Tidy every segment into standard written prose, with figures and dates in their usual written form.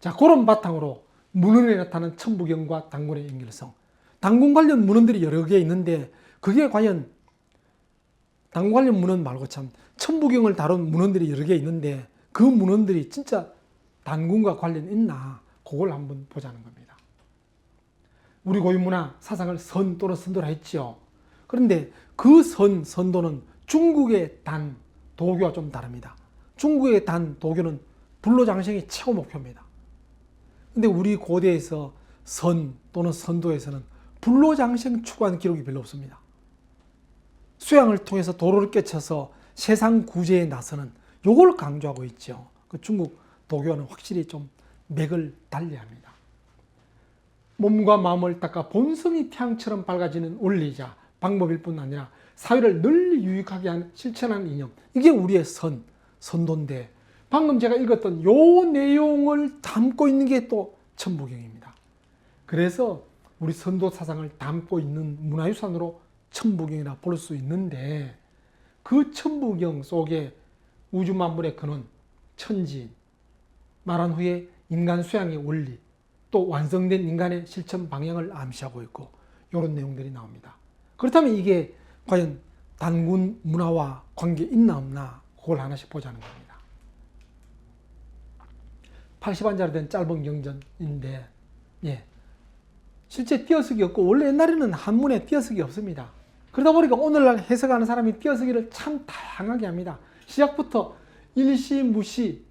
자, 그런 바탕으로 문헌에 나타난 천부경과 단군의 연결성. 단군 관련 문헌들이 여러 개 있는데 그게 과연 단군 관련 문헌 말고 참 천부경을 다룬 문헌들이 여러 개 있는데 그 문헌들이 진짜 단군과 관련 있나 그걸 한번 보자는 겁니다. 우리 고유문화 사상을 선 또는 선도라 했지요. 그런데 그 선도는 중국의 단, 도교와 좀 다릅니다. 중국의 단, 도교는 불로장생이 최고 목표입니다. 근데 우리 고대에서 선 또는 선도에서는 불로장생 추구한 기록이 별로 없습니다. 수양을 통해서 도로를 깨쳐서 세상 구제에 나서는 요걸 강조하고 있죠. 그 중국 도교는 확실히 좀 맥을 달리합니다. 몸과 마음을 닦아 본성이 태양처럼 밝아지는 원리이자 방법일 뿐 아니라 사회를 널리 유익하게 하는 실천하는 이념. 이게 우리의 선도인데 방금 제가 읽었던 요 내용을 담고 있는 게 또 천부경입니다. 그래서 우리 선도 사상을 담고 있는 문화유산으로 천부경이라 볼 수 있는데 그 천부경 속에 우주만물의 근원, 천지, 말한 후에 인간 수양의 원리, 또 완성된 인간의 실천 방향을 암시하고 있고 이런 내용들이 나옵니다. 그렇다면 이게 과연 단군 문화와 관계 있나 없나 그걸 하나씩 보자는 겁니다. 80한자로 된 짧은 경전인데 실제 띄어쓰기 없고 원래 옛날에는 한문에 띄어쓰기 없습니다. 그러다 보니까 오늘날 해석하는 사람이 띄어쓰기를 참 다양하게 합니다. 시작부터 일시무시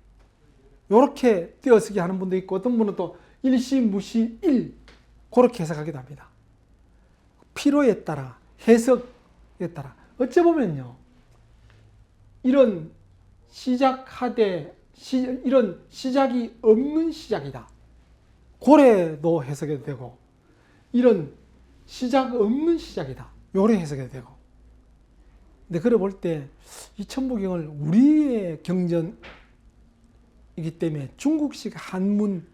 이렇게 띄어쓰기 하는 분도 있고 어떤 분은 또 일시무시 일 그렇게 해석하기도 합니다. 필요에 따라 해석에 따라 어찌 보면요 이런 이런 시작이 없는 시작이다. 고래도 해석해도 되고 이런 시작 없는 시작이다. 요래 해석해도 되고. 근데 그래 볼 때 이 천부경을 우리의 경전이기 때문에 중국식 한문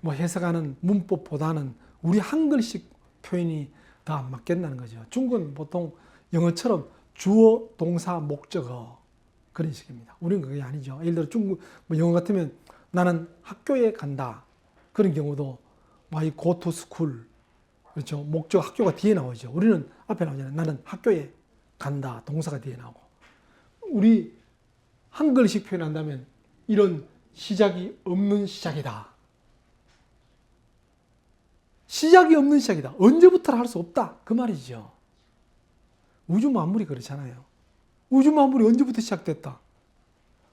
해석하는 문법보다는 우리 한글식 표현이 더 안 맞겠다는 거죠. 중국은 보통 영어처럼 주어, 동사, 목적어 그런 식입니다. 우리는 그게 아니죠. 예를 들어 중국 영어 같으면 나는 학교에 간다. 그런 경우도 I go to school. 그렇죠. 목적 학교가 뒤에 나오죠. 우리는 앞에 나오잖아요. 나는 학교에 간다. 동사가 뒤에 나오고. 우리 한글식 표현한다면 이런 시작이 없는 시작이다. 시작이 없는 시작이다. 언제부터라 할 수 없다. 그 말이죠. 우주 만물이 그렇잖아요. 우주 만물이 언제부터 시작됐다.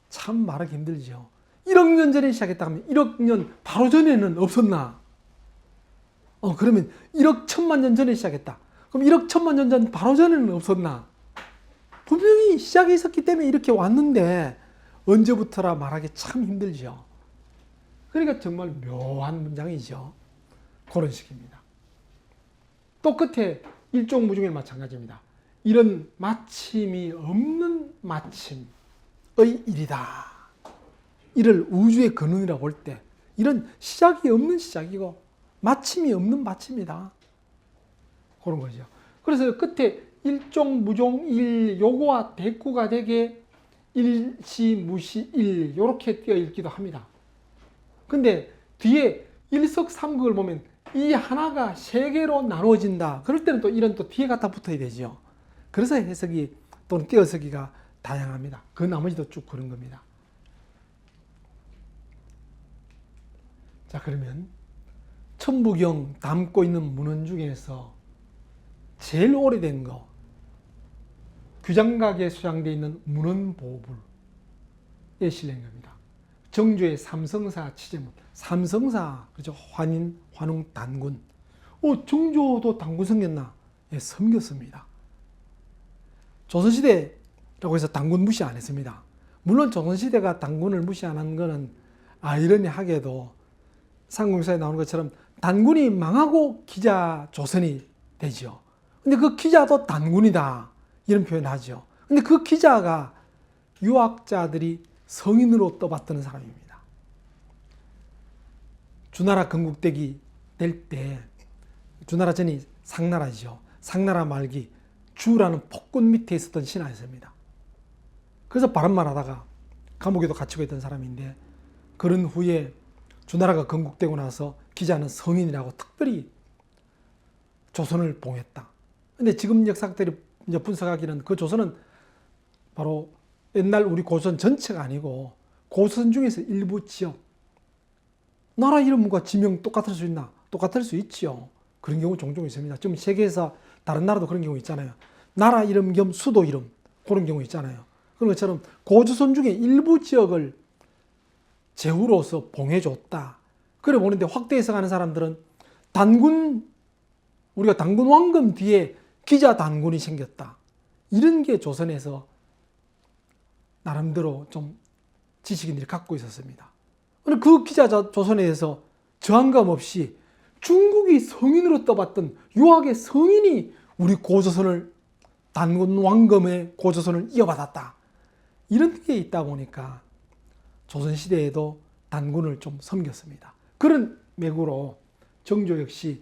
참 말하기 힘들죠. 1억 년 전에 시작했다 하면 1억 년 바로 전에는 없었나? 그러면 1억 1천만 년 전에 시작했다. 그럼 1억 1천만 년 전 바로 전에는 없었나? 분명히 시작이 있었기 때문에 이렇게 왔는데 언제부터라 말하기 참 힘들죠. 그러니까 정말 묘한 문장이죠. 그런 식입니다. 또 끝에 일종무중에 마찬가지입니다. 이런 마침이 없는 마침의 일이다. 이를 우주의 근원이라고 볼 때 이런 시작이 없는 시작이고 마침이 없는 마침이다. 그런 거죠. 그래서 끝에 일종무종일 요거와 대꾸가 되게 일시무시일 요렇게 띄어 읽기도 합니다. 근데 뒤에 일석삼극을 보면 이 하나가 세 개로 나누어진다. 그럴 때는 또 이런 또 뒤에 갖다 붙어야 되죠. 그래서 해석이 또는 띄어쓰기가 다양합니다. 그 나머지도 쭉 그런 겁니다. 자, 그러면 천부경 담고 있는 문헌 중에서 제일 오래된 거 규장각에 수양되어 있는 문헌보불에 실린 겁니다. 정조의 삼성사 치제문, 삼성사 그렇죠. 환인, 환웅, 단군. 정조도 단군 섬겼나? 예, 섬겼습니다. 조선시대라고 해서 단군 무시 안 했습니다. 물론 조선시대가 단군을 무시 안 한 거는 아이러니하게도 상공사에 나오는 것처럼 단군이 망하고 기자 조선이 되죠. 근데 그 기자도 단군이다. 이런 표현을 하죠. 근데 그 기자가 유학자들이 성인으로 떠받드는 사람입니다. 주나라 건국대기 될 때, 주나라 전이 상나라죠. 상나라 말기 주라는 폭군 밑에 있었던 신하였습니다. 그래서 바른말 하다가 감옥에도 갇히고 있던 사람인데, 그런 후에 주나라가 건국되고 나서 기자는 성인이라고 특별히 조선을 봉했다. 근데 지금 역사학들이 분석하기는 그 조선은 바로 옛날 우리 고조선 전체가 아니고 고조선 중에서 일부 지역, 나라 이름과 지명 똑같을 수 있나? 똑같을 수 있지요. 그런 경우 종종 있습니다. 지금 세계에서 다른 나라도 그런 경우 있잖아요. 나라 이름 겸 수도 이름, 그런 경우 있잖아요. 그런 것처럼 고조선 중에 일부 지역을 제후로서 봉해줬다. 그래 보는데 확대 해석하는 사람들은 우리가 단군 왕금 뒤에 기자 단군이 생겼다. 이런 게 조선에서 나름대로 좀 지식인들이 갖고 있었습니다. 그 기자 조선에 대해서 저항감 없이 중국이 성인으로 떠봤던 유학의 성인이 우리 고조선을, 단군 왕금의 고조선을 이어받았다. 이런 게 있다 보니까 조선시대에도 단군을 좀 섬겼습니다. 그런 맥으로 정조 역시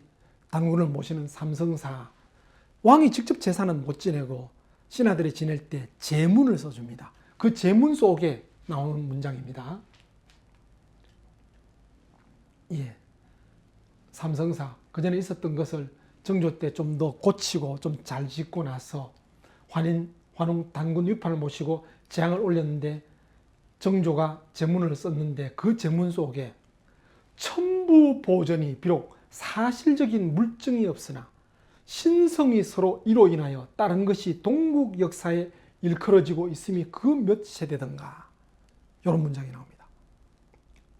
단군을 모시는 삼성사, 왕이 직접 제사는 못 지내고 신하들이 지낼 때 제문을 써줍니다. 그 제문 속에 나오는 문장입니다. 예, 삼성사, 그 전에 있었던 것을 정조 때 좀 더 고치고 좀 잘 짓고 나서 환웅 단군 유판을 모시고 재앙을 올렸는데, 정조가 제문을 썼는데 그 제문 속에 첨부 보전이 비록 사실적인 물증이 없으나 신성이 서로 이로 인하여 다른 것이 동국 역사에 일컬어지고 있음이 그 몇 세대든가, 이런 문장이 나옵니다.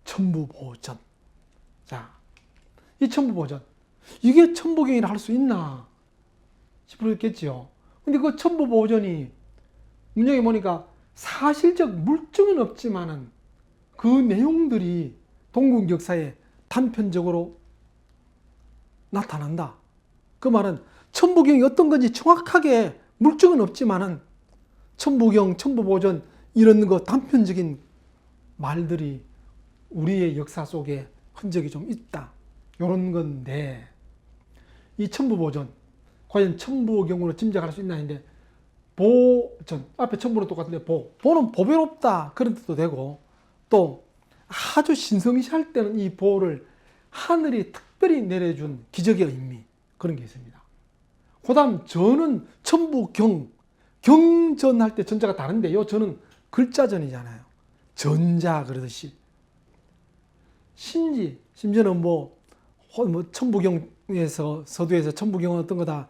첨부 보전. 자, 이 첨부 보전, 이게 첨부경이라 할 수 있나 싶었겠지요. 근데 그 첨부 보전이 문장에 보니까 사실적 물증은 없지만은 그 내용들이 동국 역사에 단편적으로 나타난다. 그 말은 첨부경이 어떤 건지 정확하게 물증은 없지만은 첨부경, 첨부보전 이런 거 단편적인 말들이 우리의 역사 속에 흔적이 좀 있다. 이런 건데, 이 첨부보전, 과연 첨부경으로 짐작할 수 있나 했는데, 보전, 앞에 첨부로 똑같은데 보는 보배롭다 그런 뜻도 되고, 또 아주 신성시할 때는 이 보를 하늘이 특별히 내려준 기적의 의미, 그런 게 있습니다. 그 다음 전은 첨부경, 경전할 때 전자가 다른데 요 전은 글자전이잖아요. 전자 그러듯이. 신지, 심지어는 첨부경에서, 서두에서 첨부경은 어떤 거다,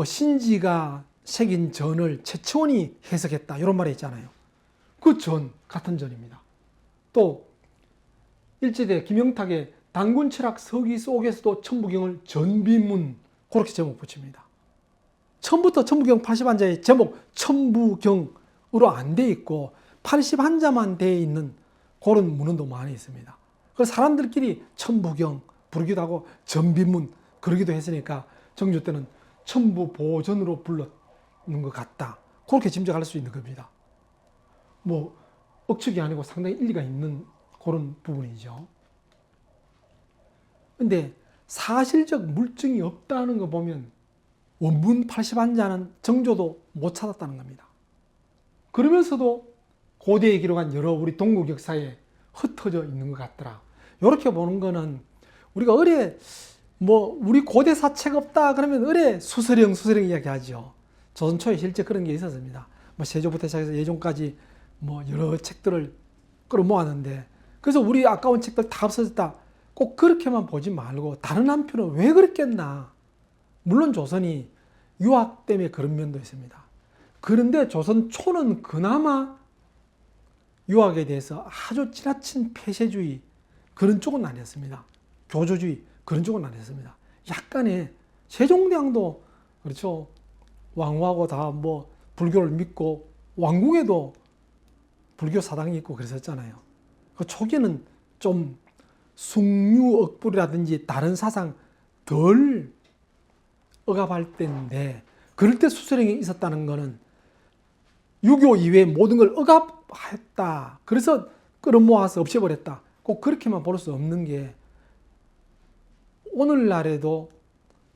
신지가 새긴 전을 최치원이 해석했다, 이런 말이 있잖아요. 그 전, 같은 전입니다. 또 일제대 김영탁의 단군철학 서기 속에서도 첨부경을 전비문, 그렇게 제목 붙입니다. 처음부터 첨부경 80한자의 제목 첨부경으로 안 돼 있고 80한자만 돼 있는 그런 문헌도 많이 있습니다. 그래서 사람들끼리 첨부경 부르기도 하고 전비문 그러기도 했으니까 정조 때는 첨부보전으로 불렀는 것 같다, 그렇게 짐작할 수 있는 겁니다. 억측이 아니고 상당히 일리가 있는 그런 부분이죠. 근데 사실적 물증이 없다는 거 보면 원문 80한자는 정조도 못 찾았다는 겁니다. 그러면서도 고대에 기록한 여러 우리 동국 역사에 흩어져 있는 것 같더라. 이렇게 보는 거는 우리가 우리 고대사 책 없다 그러면 수서령 이야기하죠. 조선 초에 실제 그런 게 있었습니다. 세조부터 시작해서 예종까지 여러 책들을 끌어모았는데, 그래서 우리 아까운 책들 다 없어졌다, 꼭 그렇게만 보지 말고 다른 한편은 왜 그랬겠나. 물론 조선이 유학 때문에 그런 면도 있습니다. 그런데 조선 초는 그나마 유학에 대해서 아주 지나친 폐쇄주의 그런 쪽은 아니었습니다. 교조주의 그런 쪽은 아니었습니다. 약간의 세종대왕도 그렇죠. 왕후하고 다 불교를 믿고 왕궁에도 불교 사당이 있고 그랬었잖아요. 그 초기에는 좀 숭유억불이라든지 다른 사상 덜 억압할 때인데, 그럴 때 수서령이 있었다는 것은 유교 이외의 모든 걸 억압했다. 그래서 끌어모아서 없애버렸다. 꼭 그렇게만 볼 수 없는 게, 오늘날에도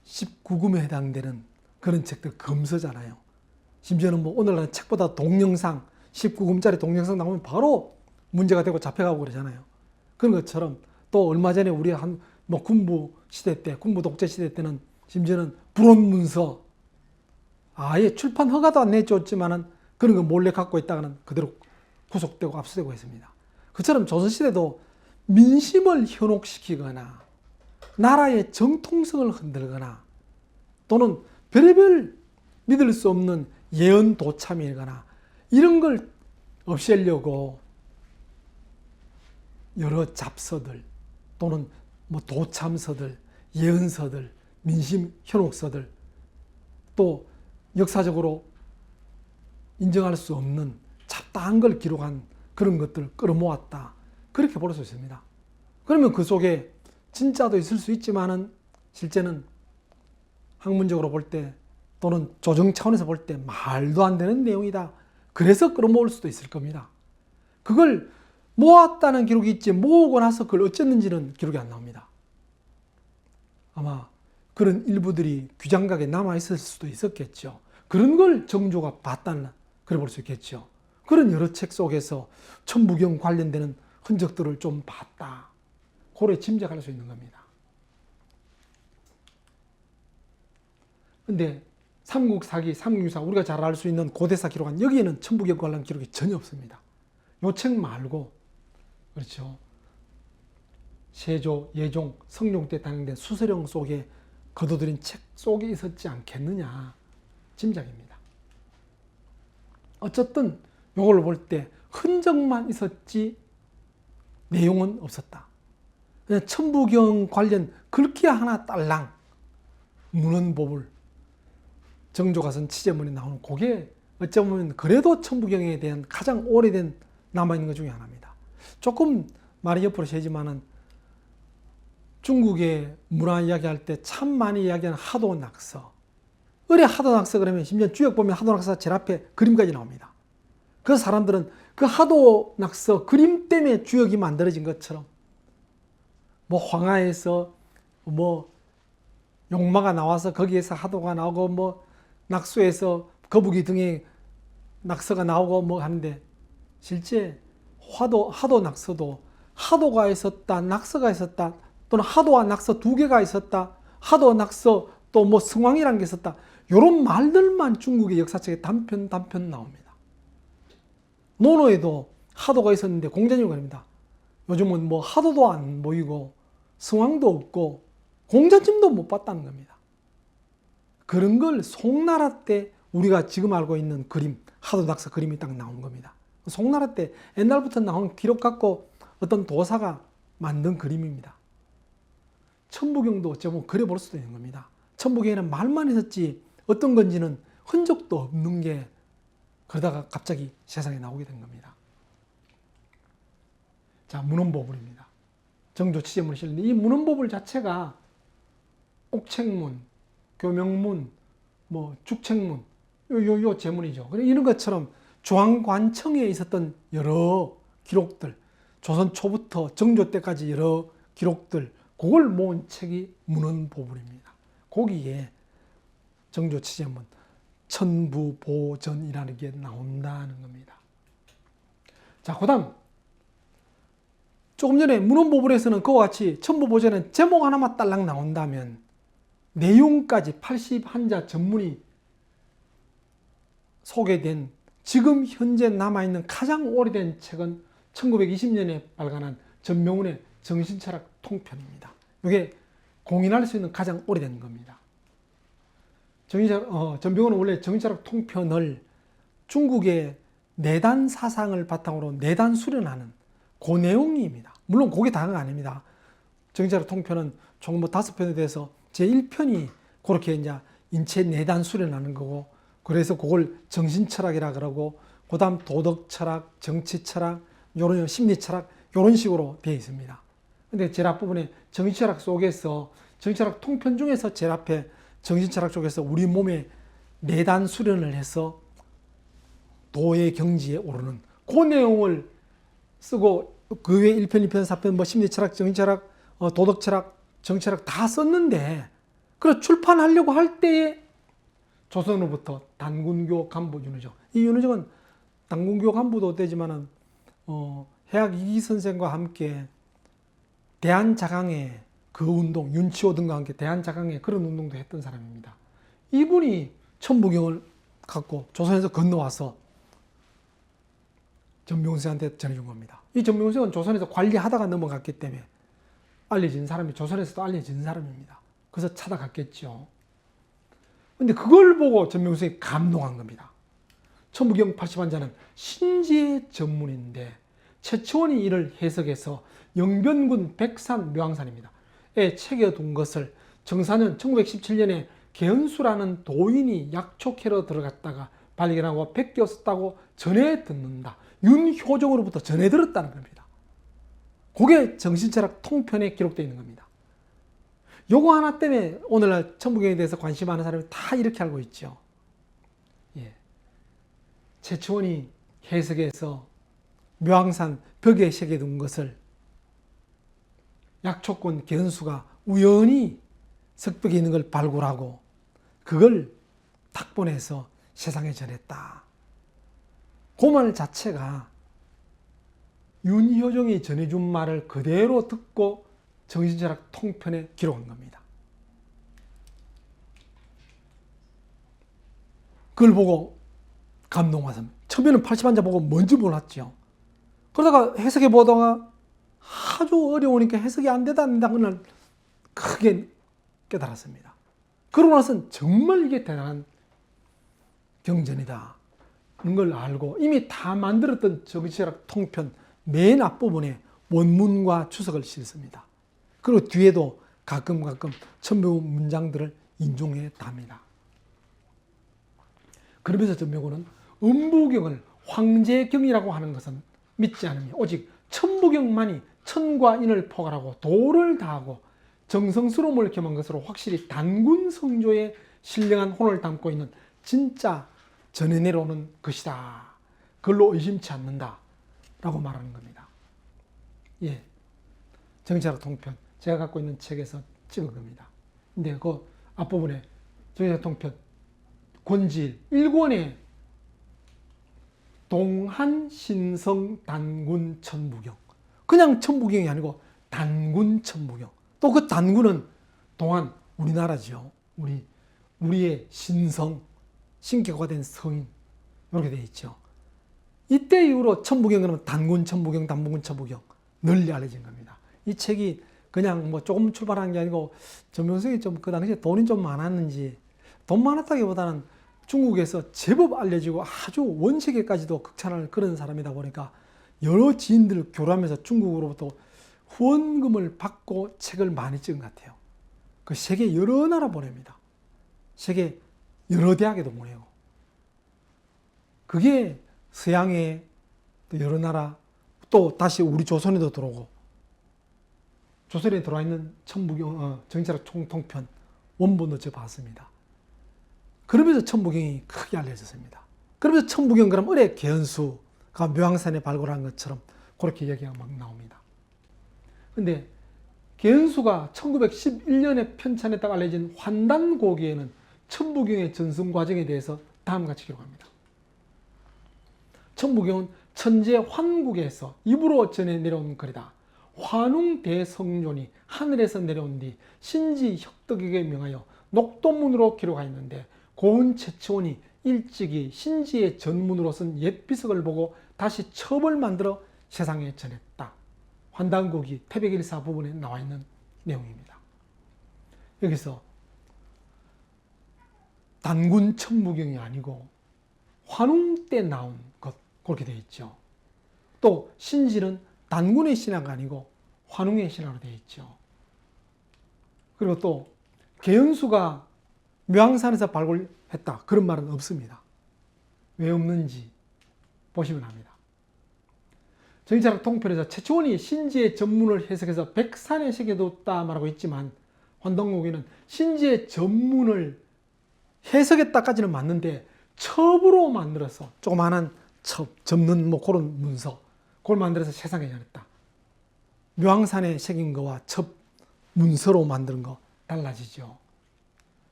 19금에 해당되는 그런 책들 검서잖아요. 심지어는 뭐 오늘날 책보다 동영상 19금짜리 동영상 나오면 바로 문제가 되고 잡혀가고 그러잖아요. 그런 것처럼 또 얼마 전에 우리 뭐 군부 시대 때, 군부 독재 시대 때는 심지어는 불온문서 아예 출판 허가도 안 내줬지만은 그런 거 몰래 갖고 있다가는 그대로 구속되고 압수되고 했습니다. 그처럼 조선시대도 민심을 현혹시키거나 나라의 정통성을 흔들거나 또는 별의별 믿을 수 없는 예언 도참이거나 이런 걸 없애려고 여러 잡서들 또는 뭐 도참서들, 예언서들, 민심 현혹서들 또 역사적으로 인정할 수 없는 잡다한 걸 기록한 그런 것들을 끌어모았다. 그렇게 볼 수 있습니다. 그러면 그 속에 진짜도 있을 수 있지만은 실제는 학문적으로 볼 때 또는 조정 차원에서 볼 때 말도 안 되는 내용이다. 그래서 끌어모을 수도 있을 겁니다. 그걸 모았다는 기록이 있지 모으고 나서 그걸 어쨌는지는 기록이 안 나옵니다. 아마 그런 일부들이 규장각에 남아있을 수도 있었겠죠. 그런 걸 정조가 봤다는 그래 볼 수 있겠죠. 그런 여러 책 속에서 천부경 관련되는 흔적들을 좀 봤다. 고래 짐작할 수 있는 겁니다. 근데 삼국사기, 삼국유사 우리가 잘 알 수 있는 고대사 기록한 여기에는 천부경 관련 기록이 전혀 없습니다. 요 책 말고 그렇죠. 세조, 예종, 성룡 때 단행된 수서령 속에 거둬들인 책 속에 있었지 않겠느냐 짐작입니다. 어쨌든 요걸 볼 때 흔적만 있었지 내용은 없었다. 그냥 천부경 관련 글귀 하나 딸랑 문헌보물 정조가 쓴 치제문에 나오는 그게 어쩌면 그래도 천부경에 대한 가장 오래된 남아있는 것 중에 하나입니다. 조금 말이 옆으로 새지만은 중국의 문화 이야기할 때 참 많이 이야기하는 하도낙서. 의뢰 하도낙서 그러면 심지어 주역 보면 하도낙서 제일 앞에 그림까지 나옵니다. 그 사람들은 그 하도낙서 그림 때문에 주역이 만들어진 것처럼 뭐 황하에서 뭐 용마가 나와서 거기에서 하도가 나오고 뭐 낙수에서 거북이 등에 낙서가 나오고 뭐 하는데 실제 하도 낙서도 하도가 있었다, 낙서가 있었다, 또는 하도와 낙서 두 개가 있었다, 하도 낙서 또 뭐 성왕이라는 게 있었다. 이런 말들만 중국의 역사책에 단편 나옵니다. 논어에도 하도가 있었는데 공자님이 그럽니다. 요즘은 뭐 하도도 안 보이고 성왕도 없고 공자님도 못 봤다는 겁니다. 그런 걸 송나라 때 우리가 지금 알고 있는 그림, 하도 낙서 그림이 딱 나온 겁니다. 송나라 때 옛날부터 나온 기록 갖고 어떤 도사가 만든 그림입니다. 천부경도 어쩌면 그래 볼 수도 있는 겁니다. 천부경에는 말만 있었지 어떤 건지는 흔적도 없는 게 그러다가 갑자기 세상에 나오게 된 겁니다. 자, 문헌보물입니다. 정조 치제문에 실린 이 문헌보물 자체가 옥책문, 교명문, 뭐 죽책문, 요 제문이죠. 이런 것처럼 중앙관청에 있었던 여러 기록들, 조선 초부터 정조 때까지 여러 기록들, 그걸 모은 책이 문헌보물입니다. 거기에 정조 치제문, 천부보전이라는 게 나온다는 겁니다. 자, 그 다음 조금 전에 문헌보물에서는 그와 같이 천부보전은 제목 하나만 딸랑 나온다면 내용까지 81자 전문이 소개된 지금 현재 남아있는 가장 오래된 책은 1920년에 발간한 전명훈의 정신철학 통편입니다. 이게 공인할 수 있는 가장 오래된 겁니다. 전명훈은 원래 정신철학 통편을 중국의 내단 사상을 바탕으로 내단 수련하는 그 내용입니다. 물론 그게 다가 아닙니다. 정신철학 통편은 총 뭐 5편에 대해서 제1편이 그렇게 이제 인체 내단 수련하는 거고, 그래서 그걸 정신철학이라 그러고, 그 다음 도덕철학, 정치철학, 요런 심리철학, 요런 식으로 되어 있습니다. 근데 제일 앞부분에 정신철학 속에서, 정신철학 통편 중에서 제일 앞에 정신철학 쪽에서 우리 몸에 내단 수련을 해서 도의 경지에 오르는 그 내용을 쓰고, 그 외에 1편, 2편, 4편, 뭐 심리철학, 정신철학, 도덕철학, 정치철학 다 썼는데, 그래 출판하려고 할 때에 조선으로부터 단군교 간부 윤의정. 이 윤의정은 단군교 간부도 되지만은 해학 이기 선생과 함께 대한자강회 그 운동, 윤치호 등과 함께 대한자강회 그런 운동도 했던 사람입니다. 이분이 천부경을 갖고 조선에서 건너와서 전병세한테 전해준 겁니다. 이 전병세는 조선에서 관리하다가 넘어갔기 때문에 알려진 사람이 조선에서도 알려진 사람입니다. 그래서 찾아갔겠죠. 근데 그걸 보고 전병세가 감동한 겁니다. 천부경 80환자는 신지의 전문인데 최초원이 이를 해석해서 영변군 백산 묘항산입니다. 에 새겨둔 것을 정사년 1917년에 개헌수라는 도인이 약초캐러 들어갔다가 발견하고 베꼈었다고 전해 듣는다. 윤효정으로부터 전해 들었다는 겁니다. 그게 정신철학 통편에 기록되어 있는 겁니다. 요거 하나 때문에 오늘날 천부경에 대해서 관심 많은 사람이 다 이렇게 알고 있죠. 예. 최초원이 해석해서 묘항산 벽에 새겨둔 것을 약초권 개헌수가 우연히 석벽에 있는 걸 발굴하고 그걸 탁본해서 세상에 전했다. 그 말 자체가 윤효정이 전해준 말을 그대로 듣고 정신철학 통편에 기록한 겁니다. 그걸 보고 감동하서 처음에는 80환자 보고 뭔지 몰랐죠. 그러다가 해석해 보다가 아주 어려우니까 해석이 안 되다 그날 크게 깨달았습니다. 그러고 나서는 정말 이게 대단한 경전이다. 이런 걸 알고 이미 다 만들었던 정신철학 통편 맨 앞부분에 원문과 추석을 실습니다. 그리고 뒤에도 가끔 천명호 문장들을 인용해 답니다. 그러면서 전명호는 음부경을 황제경이라고 하는 것은 믿지 않으며 오직 천부경만이 천과 인을 포괄하고 도를 다하고 정성스러움을 겸한 것으로 확실히 단군 성조의 신령한 혼을 담고 있는 진짜 전해 내려오는 것이다. 그걸로 의심치 않는다. 라고 말하는 겁니다. 예. 정신철학 통편. 제가 갖고 있는 책에서 찍은 겁니다. 근데 그 앞부분에 정신철학 통편 권지일 1권에 동한 신성 단군 천부경. 그냥 천부경이 아니고 단군 천부경. 또 그 단군은 동안 우리나라죠. 우리의 신성, 신격화 된 성인. 이렇게 되어 있죠. 이때 이후로 천부경 그러면 단군 천부경, 단군 천부경 널리 알려진 겁니다. 이 책이 그냥 뭐 조금 출발한 게 아니고 전명석이 좀 그 당시에 돈이 좀 많았는지 돈 많았다기보다는 중국에서 제법 알려지고 아주 원세계까지도 극찬할 그런 사람이다 보니까 여러 지인들 교류하면서 중국으로부터 후원금을 받고 책을 많이 찍은 것 같아요. 그 세계 여러 나라 보냅니다. 세계 여러 대학에도 보내고. 그게 서양의 여러 나라 또 다시 우리 조선에도 들어오고 조선에 들어와 있는 천부경 정신철학 통편 원본도 제가 봤습니다. 그러면서 천부경이 크게 알려졌습니다. 그러면서 천부경 그럼 의뢰 개헌수가 묘항산에 발굴한 것처럼 그렇게 얘기가 막 나옵니다. 근데 개헌수가 1911년에 편찬했다고 알려진 환단고기에는 천부경의 전승 과정에 대해서 다음과 같이 기록합니다. 천부경은 천재 환국에서 입으로 전해 내려온 글이다. 환웅 대성존이 하늘에서 내려온 뒤 신지 혁덕에게 명하여 녹도문으로 기록하였는데 고은 최초원이 일찍이 신지의 전문으로 쓴 옛 비석을 보고 다시 첩을 만들어 세상에 전했다. 환단고기 태백일사 부분에 나와 있는 내용입니다. 여기서 단군 천부경이 아니고 환웅 때 나온 것 그렇게 되어 있죠. 또 신지는 단군의 신화가 아니고 환웅의 신화로 되어 있죠. 그리고 또 개헌수가 묘항산에서 발굴했다 그런 말은 없습니다. 왜 없는지 보시면 합니다. 정신철학 통편에서 최초원이 신지의 전문을 해석해서 백산에 새겨뒀다 말하고 있지만 환단고기는 신지의 전문을 해석했다까지는 맞는데 첩으로 만들어서 조그마한 첩, 접는 뭐 그런 문서 그걸 만들어서 세상에 전했다. 묘항산에 새긴 거와 첩, 문서로 만드는 거 달라지죠.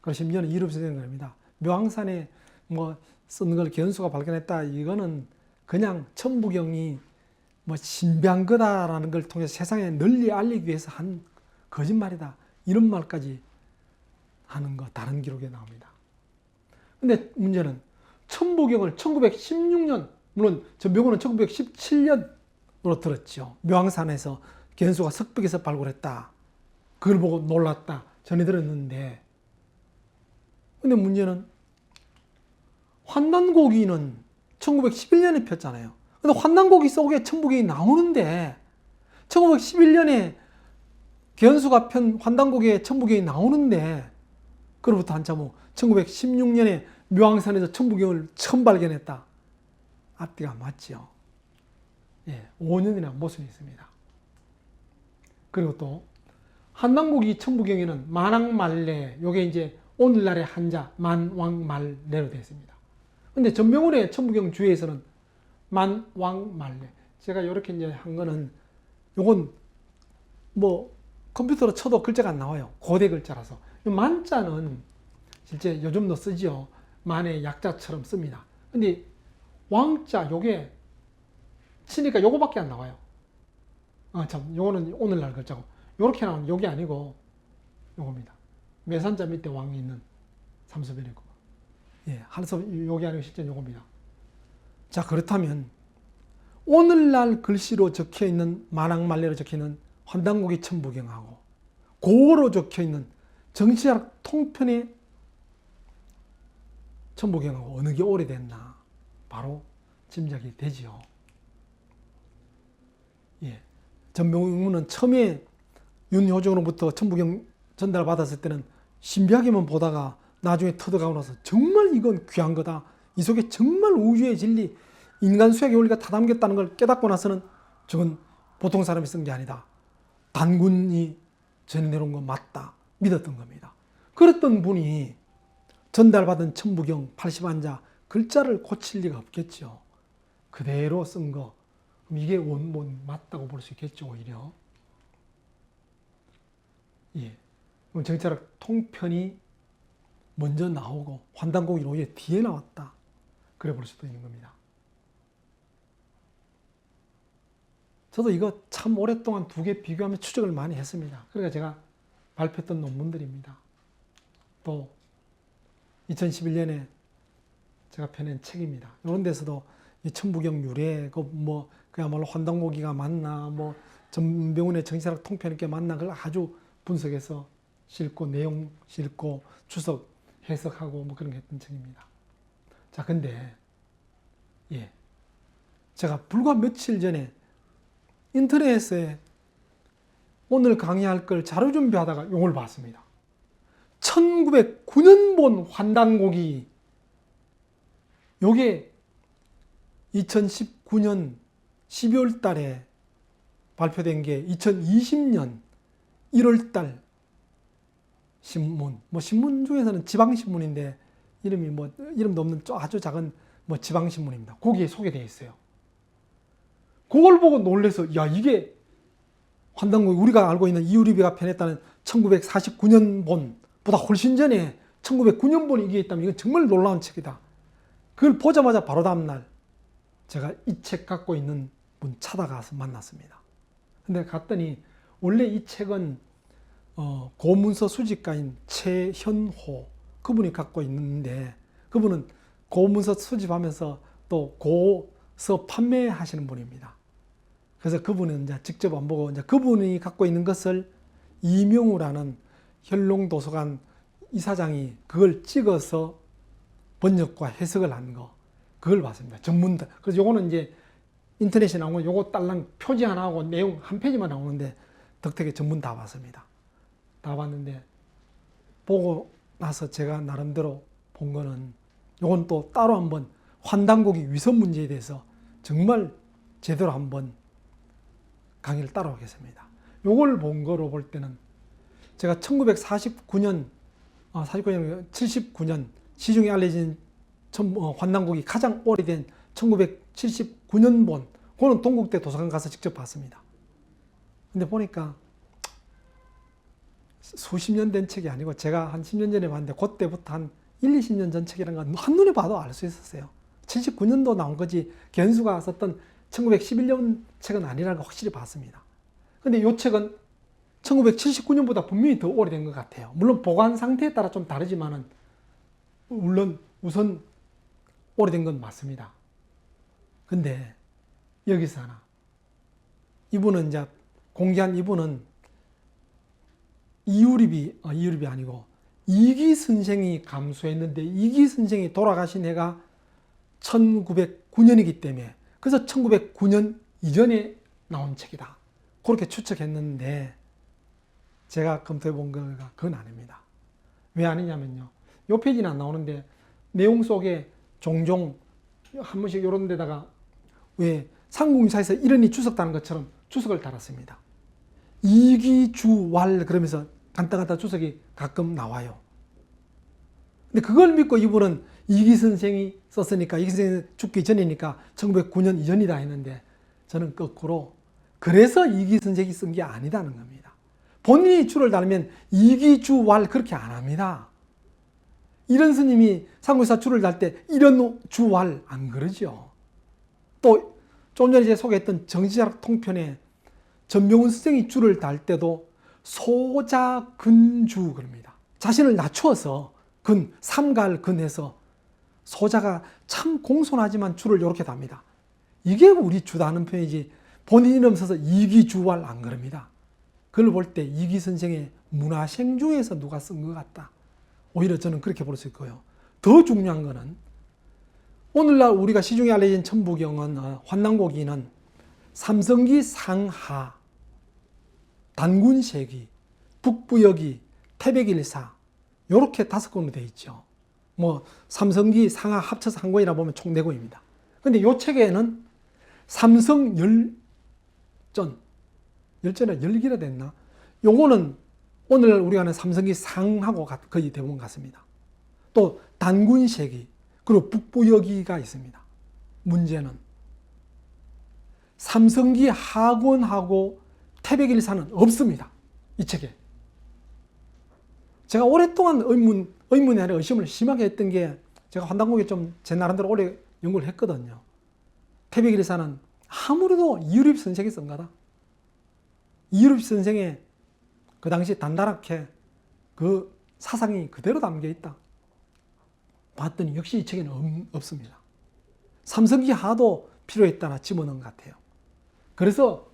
그리고 심지어는 이렇게 되는 겁니다. 묘황산에 뭐 쓴 걸 견수가 발견했다. 이거는 그냥 천부경이 뭐 신비한 거다라는 걸 통해서 세상에 널리 알리기 위해서 한 거짓말이다. 이런 말까지 하는 거 다른 기록에 나옵니다. 근데 문제는 천부경을 1916년, 물론 저 묘구는 1917년으로 들었죠. 묘황산에서 견수가 석벽에서 발굴했다. 그걸 보고 놀랐다. 전해 들었는데, 근데 문제는 환단고기는 1911년에 폈잖아요. 근데 환단고기 속에 천부경이 나오는데 1911년에 견수가 편 환단고기에 천부경이 나오는데 그로부터 한참 후 1916년에 묘황산에서 천부경을 처음 발견했다. 앞뒤가 맞죠. 예, 5년이나 모순이 있습니다. 그리고 또 환단고기 천부경에는 만왕말래, 요게 이제 오늘날의 한자 만왕말래로 되어 있습니다. 근데 전명훈의 천부경 주에서는 만왕말래. 제가 이렇게 이제 한 거는 요건 뭐 컴퓨터로 쳐도 글자가 안 나와요. 고대 글자라서. 만자는 실제 요즘도 쓰지요. 만의 약자처럼 씁니다. 근데 왕자 요게 치니까 요거밖에 안 나와요. 참 요거는 오늘날 글자고. 요렇게 나오는 요게 아니고 요겁니다. 매산자 밑에 왕이 있는 삼수변이고. 예, 한서 요게 아니고 실제 요겁니다. 자, 그렇다면 오늘날 글씨로 적혀 있는 만왕말래로 적혀 있는 환단고기 천부경하고 고어로 적혀 있는 정치학 통편의 천부경하고 어느 게 오래됐나 바로 짐작이 되지요. 예, 전명훈은 처음에 윤효정으로부터 천부경 전달받았을 때는 신비하게만 보다가 나중에 터득하고 나서 정말 이건 귀한 거다. 이 속에 정말 우주의 진리, 인간 수학의 원리가 다 담겼다는 걸 깨닫고 나서는 저건 보통 사람이 쓴 게 아니다. 단군이 전해내놓은 거 맞다. 믿었던 겁니다. 그랬던 분이 전달받은 천부경 80안자 글자를 고칠 리가 없겠죠. 그대로 쓴 거. 그럼 이게 원본 맞다고 볼 수 있겠죠, 오히려. 예. 그럼 정치학 통편이 먼저 나오고 환단고기 오히려 뒤에 나왔다. 그래 볼 수도 있는 겁니다. 저도 이거 참 오랫동안 두 개 비교하며 추적을 많이 했습니다. 그러니까 제가 발표했던 논문들입니다. 또 2011년에 제가 펴낸 책입니다. 이런 데서도 이 천부경 유래, 뭐 그야말로 환단고기가 맞나, 뭐 전병훈의 정치학 통편있게 맞나, 그걸 아주 분석해서 싣고 내용 싣고 추석 해석하고 뭐 그런 거 했던 책입니다. 자, 근데 예, 제가 불과 며칠 전에 인터넷에 오늘 강의할 걸 자료 준비하다가 용을 봤습니다. 1909년 환단고기, 요게 2019년 12월 달에 발표된 게 2020년 1월 달 신문, 뭐 신문 중에서는 지방신문인데 이름이 뭐 이름도 없는 아주 작은 뭐 지방신문입니다. 거기에 소개되어 있어요. 그걸 보고 놀래서 야, 이게 환단고기 우리가 알고 있는 이유리비가 편했다는 1949년본보다 훨씬 전에 1909년본이 이게 있다면 이건 정말 놀라운 책이다. 그걸 보자마자 바로 다음날 제가 이 책 갖고 있는 분 찾아가서 만났습니다. 근데 갔더니 원래 이 책은 고문서 수집가인 최현호 그분이 갖고 있는데 그분은 고문서 수집하면서 또 고서 판매하시는 분입니다. 그래서 그분은 이제 직접 안 보고 이제 그분이 갖고 있는 것을 이명우라는 현롱도서관 이사장이 그걸 찍어서 번역과 해석을 한 거, 그걸 봤습니다. 전문. 그래서 요거는 이제 인터넷에 나오고 요거 딸랑 표지 하나 하고 내용 한 페이지만 나오는데 덕택에 전문 다 봤습니다. 다 봤는데 보고 나서 제가 나름대로 본 거는 요건 또 따로 한번 환단고기 위선 문제에 대해서 정말 제대로 한번 강의를 따로 하겠습니다. 요걸 본 거로 볼 때는 제가 1949년, 79년 시중에 알려진 환단고기 가장 오래된 1979년본, 그거는 동국대 도서관 가서 직접 봤습니다. 근데 보니까 수십 년 된 책이 아니고 제가 한 10년 전에 봤는데 그때부터 한 1, 20년 전 책이라는 건 한눈에 봐도 알 수 있었어요. 79년도 나온 거지 견수가 썼던 1911년 책은 아니라는 걸 확실히 봤습니다. 근데 이 책은 1979년보다 분명히 더 오래된 것 같아요. 물론 보관 상태에 따라 좀 다르지만은 물론 우선 오래된 건 맞습니다. 근데 여기서 하나, 이분은 이제 공개한 이분은 이유립이 아니고 이기 선생이 감수했는데 이기 선생이 돌아가신 해가 1909년이기 때문에 그래서 1909년 이전에 나온 책이다. 그렇게 추측했는데 제가 검토해 본 거가 그건 아닙니다. 왜 아니냐면요. 이 페이지는 안 나오는데 내용 속에 종종 한 번씩 이런 데다가 왜 삼국유사에서 이른이 주석다는 것처럼 주석을 달았습니다. 이기주왈 그러면서 간단하다 주석이 가끔 나와요. 근데 그걸 믿고 이분은 이기 선생이 썼으니까 이기 선생이 죽기 전이니까 1909년 이전이다 했는데 저는 거꾸로 그래서 이기 선생이 쓴 게 아니다는 겁니다. 본인이 주를 달면 이기주왈 그렇게 안 합니다. 이런 스님이 삼국유사 주를 달 때 이런 주왈 안 그러죠. 또 좀 전에 제가 소개했던 정치자락 통편에 전명훈 선생이 주를 달 때도 소자근주 그럽니다. 자신을 낮추어서 삼갈 근해서 소자가 참 공손하지만 주를 이렇게 답니다. 이게 우리 주다는 표현이지 본인 이름 써서 이기주왈 안 그럽니다. 그걸 볼 때 이기 선생의 문화생 중에서 누가 쓴 것 같다. 오히려 저는 그렇게 볼 수 있고요. 더 중요한 거는 오늘날 우리가 시중에 알려진 천부경은 환난고기는 삼성기 상하, 단군세기, 북부여기, 태백일사 이렇게 5권으로 되어 있죠. 뭐 삼성기 상하 합쳐서 한 권이라 보면 총 4권입니다. 근데 이 책에는 삼성 열전이나 열기라 됐나? 요거는 오늘 우리가 아는 삼성기 상하고 거의 대부분 같습니다. 또 단군세기 그리고 북부여기가 있습니다. 문제는 삼성기 하권하고 태백일사는 없습니다. 이 책에. 제가 오랫동안 의문이 아니라 의심을 심하게 했던 게 제가 환단고기 좀 제 나름대로 오래 연구를 했거든요. 태백일사는 아무래도 이유립 선생이 쓴 거다. 이유립 선생의 그 당시 단단하게 그 사상이 그대로 담겨 있다. 봤더니 역시 이 책에는 없습니다. 삼성기 하도 필요했다나 집어넣은 것 같아요. 그래서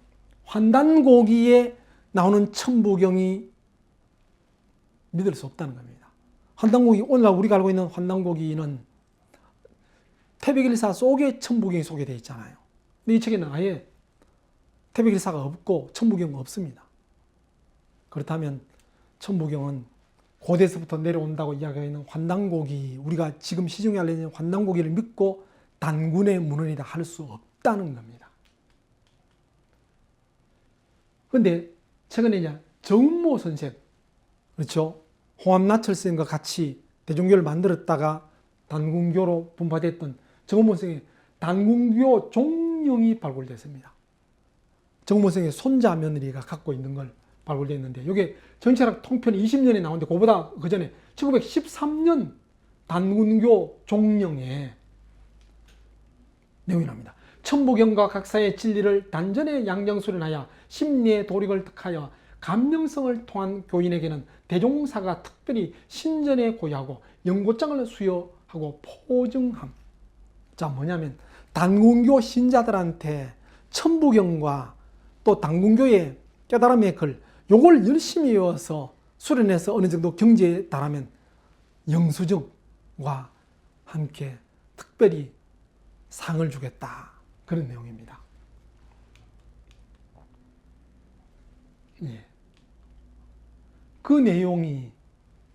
환단고기에 나오는 천부경이 믿을 수 없다는 겁니다. 환단고기, 오늘날 우리가 알고 있는 환단고기는 태백일사 속에 천부경이 소개되어 있잖아요. 근데 이 책에는 아예 태백일사가 없고 천부경은 없습니다. 그렇다면 천부경은 고대에서부터 내려온다고 이야기하는 환단고기, 우리가 지금 시중에 알려진 환단고기를 믿고 단군의 문헌이다 할 수 없다는 겁니다. 그런데 최근에 이제 정은모 선생, 그렇죠? 홍합나철 선생과 같이 대종교를 만들었다가 단군교로 분파됐던 정은모 선생의 단군교 종령이 발굴됐습니다. 정은모 선생의 손자 며느리가 갖고 있는 걸 발굴됐는데 이게 정치학 통편이 20년에 나오는데 그보다 그 전에 1913년 단군교 종령에 내용이 납니다. 천부경과 각사의 진리를 단전에 양정수련하여 심리의 도력을 득하여 감명성을 통한 교인에게는 대종사가 특별히 신전에 고유하고 연고장을 수여하고 포증함. 자, 뭐냐면 단군교 신자들한테 천부경과 또 단군교의 깨달음의 글 요걸 열심히 외워서 수련해서 어느 정도 경지에 달하면 영수증과 함께 특별히 상을 주겠다. 그런 내용입니다. 예. 그 내용이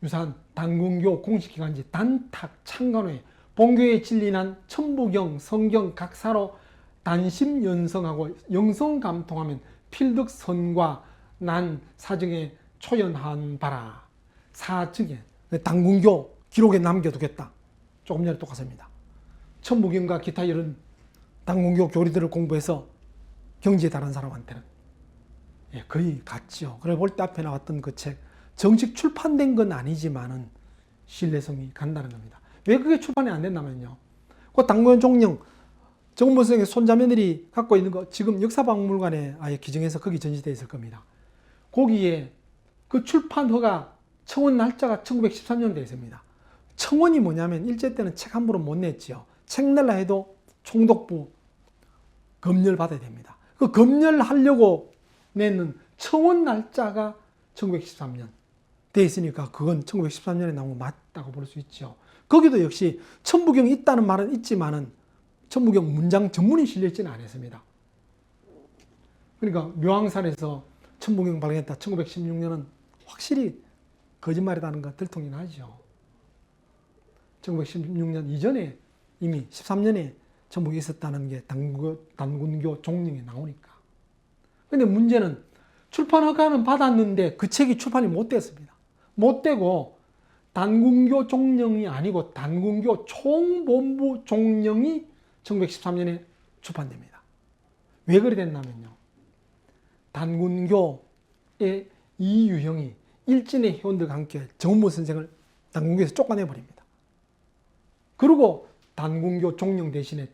유사한 단군교 공식기관지 단탁 창간호에 본교의 진리난 천부경, 성경 각사로 단심연성하고 영성감통하면 필득선과 난 사증에 초연한 바라. 사증에 단군교 기록에 남겨두겠다. 조금 전에 똑같습니다. 천부경과 기타 이런 단군교 교리들을 공부해서 경지에 달한 사람한테는 거의 같죠. 그래 볼 때 앞에 나왔던 그 책 정식 출판된 건 아니지만은 신뢰성이 간다는 겁니다. 왜 그게 출판이 안 된다면요. 그 단군 종령, 정은보 선생의 손자매들이 갖고 있는 거 지금 역사박물관에 아예 기증해서 거기 전시되어 있을 겁니다. 거기에 그 출판 허가 청원 날짜가 1913년 되어 있습니다. 청원이 뭐냐면 일제 때는 책 함부로 못 냈지요. 책 내려 해도 총독부 검열 받아야 됩니다. 그 검열하려고 내는 청원 날짜가 1913년 되어 있으니까 그건 1913년에 나온 거 맞다고 볼 수 있죠. 거기도 역시 천부경이 있다는 말은 있지만은 천부경 문장 전문이 실려있지는 않았습니다. 그러니까 묘항산에서 천부경 발견했다 1916년은 확실히 거짓말이라는 거 들통이 나죠. 1916년 이전에 이미 13년에 천부경이 있었다는 게 단군교 종령에 나오니까. 근데 문제는 출판 허가는 받았는데 그 책이 출판이 못 됐습니다. 못 되고 단군교 종령이 아니고 단군교 총본부 종령이 1913년에 출판됩니다. 왜 그래 됐냐면요. 단군교의 이유형이 일진의 회원들과 함께 정은보 선생을 단군교에서 쫓아내버립니다. 그리고 단군교 종령 대신에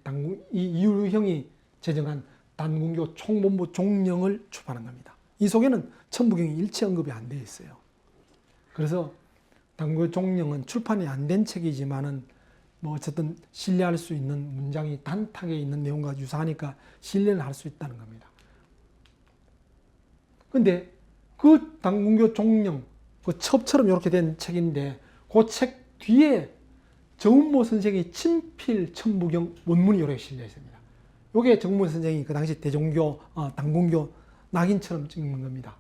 이 이유형이 제정한 단군교 총본부 종령을 출판한 겁니다. 이 속에는 천부경이 일체 언급이 안 되어 있어요. 그래서 단군교 종령은 출판이 안 된 책이지만은 뭐 어쨌든 신뢰할 수 있는 문장이 단탁에 있는 내용과 유사하니까 신뢰를 할 수 있다는 겁니다. 근데 그 단군교 종령, 그 첩처럼 이렇게 된 책인데 그 책 뒤에 정은보 선생의 친필 천부경 원문이 이렇게 실려 있습니다. 이게 정은보 선생이 그 당시 대종교, 단군교 낙인처럼 찍는 겁니다.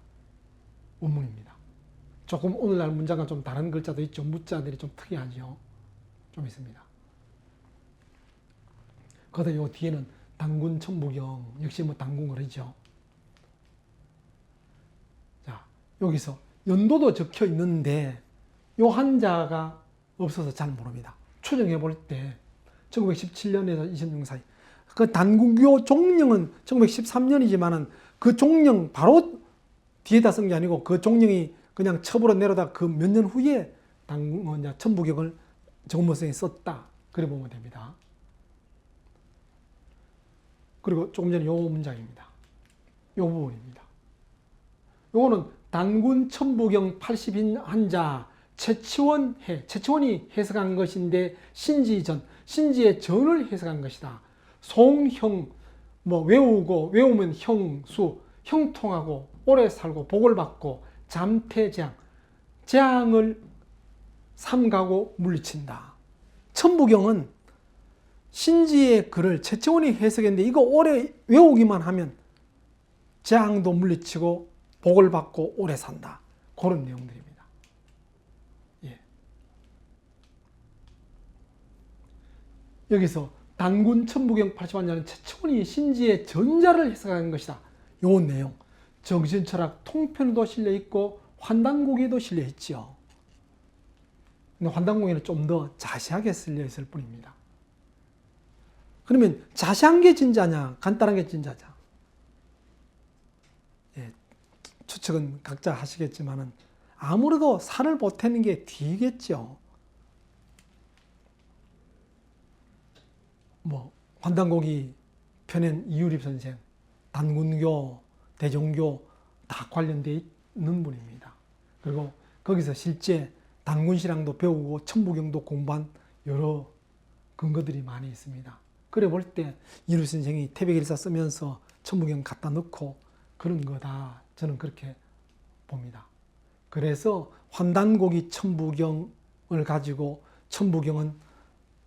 원문입니다. 조금 오늘날 문장과 좀 다른 글자도 있죠. 무자들이 좀 특이하죠. 좀 있습니다. 거기다 요 뒤에는 단군 천부경, 역시 뭐 단군 그러죠. 자, 여기서 연도도 적혀 있는데 요 한자가 없어서 잘 모릅니다. 추정해 볼 때 1917년에서 26년 사이. 그 단군교 종령은 1913년이지만은 그 종령 바로 뒤에다 쓴 게 아니고 그 종령이 그냥 첩으로 내려다 그 몇 년 후에 천부경을 정은보 선생이 썼다. 그래 보면 됩니다. 그리고 조금 전에 요 문장입니다. 요 부분입니다. 요거는 단군 천부경 80인 한자 최치원이 해석한 것인데 신지의 전을 해석한 것이다. 송형, 뭐 외우면 형수, 형통하고 오래 살고 복을 받고 잠태재앙, 재앙을 삼가고 물리친다. 천부경은 신지의 글을 최치원이 해석했는데 이거 오래 외우기만 하면 재앙도 물리치고 복을 받고 오래 산다. 그런 내용들입니다. 예. 여기서 단군 천부경 80환자는 최치원이 신지의 전자를 해석한 것이다. 요 내용. 정신철학 통편에도 실려있고 환단고기에도 실려있죠. 근데 환단고기는 좀 더 자세하게 실려있을 뿐입니다. 그러면 자세한 게 진짜냐 간단한 게 진짜냐. 예, 추측은 각자 하시겠지만은 아무래도 살을 보태는 게 뒤겠죠. 뭐 환단고기 펴낸 이유립 선생, 단군교, 대종교 다 관련되어 있는 분입니다. 그리고 거기서 실제 단군신앙도 배우고 천부경도 공부한 여러 근거들이 많이 있습니다. 그래 볼 때 이유립 선생이 태백일사 쓰면서 천부경 갖다 넣고 그런 거다. 저는 그렇게 봅니다. 그래서 환단고기 천부경을 가지고 천부경은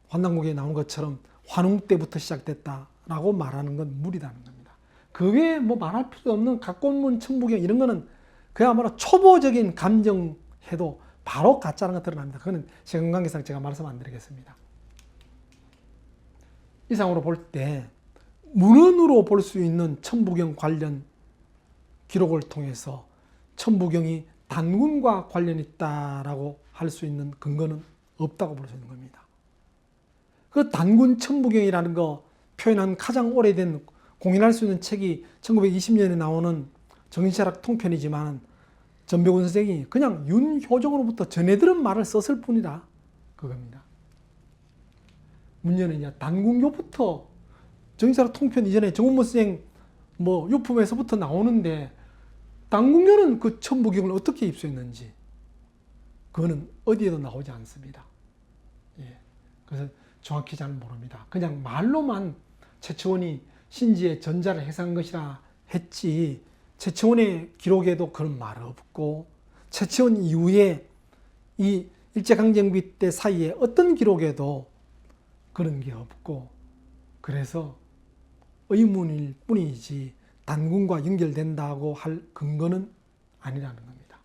환단고기에 나온 것처럼 환웅 때부터 시작됐다라고 말하는 건 무리다는 겁니다. 그 외에 뭐 말할 필요 없는 각본문 천부경 이런 거는 그야말로 초보적인 감정해도 바로 가짜라는 거 드러납니다. 그거는 시간관계상 제가 말씀 안 드리겠습니다. 이상으로 볼 때 문헌으로 볼 수 있는 천부경 관련 기록을 통해서 천부경이 단군과 관련이 있다라고 할 수 있는 근거는 없다고 볼 수 있는 겁니다. 그 단군 천부경이라는 거 표현한 가장 오래된 공인할 수 있는 책이 1920년에 나오는 정신철학 통편이지만 전백운 선생이 그냥 윤효정으로부터 전해 들은 말을 썼을 뿐이다. 그겁니다. 문제는 단군교부터 정치사로 통편 이전에 정운모생 유품에서부터 나오는데 단군교는 그 천부경을 어떻게 입수했는지 그거는 어디에도 나오지 않습니다. 예. 그래서 정확히 잘 모릅니다. 그냥 말로만 최초원이 신지의 전자를 해석한 것이라 했지 최초원의 기록에도 그런 말 없고 최초원 이후에 이 일제강점기 때 사이에 어떤 기록에도 그런 게 없고 그래서 의문일 뿐이지 단군과 연결된다고 할 근거는 아니라는 겁니다.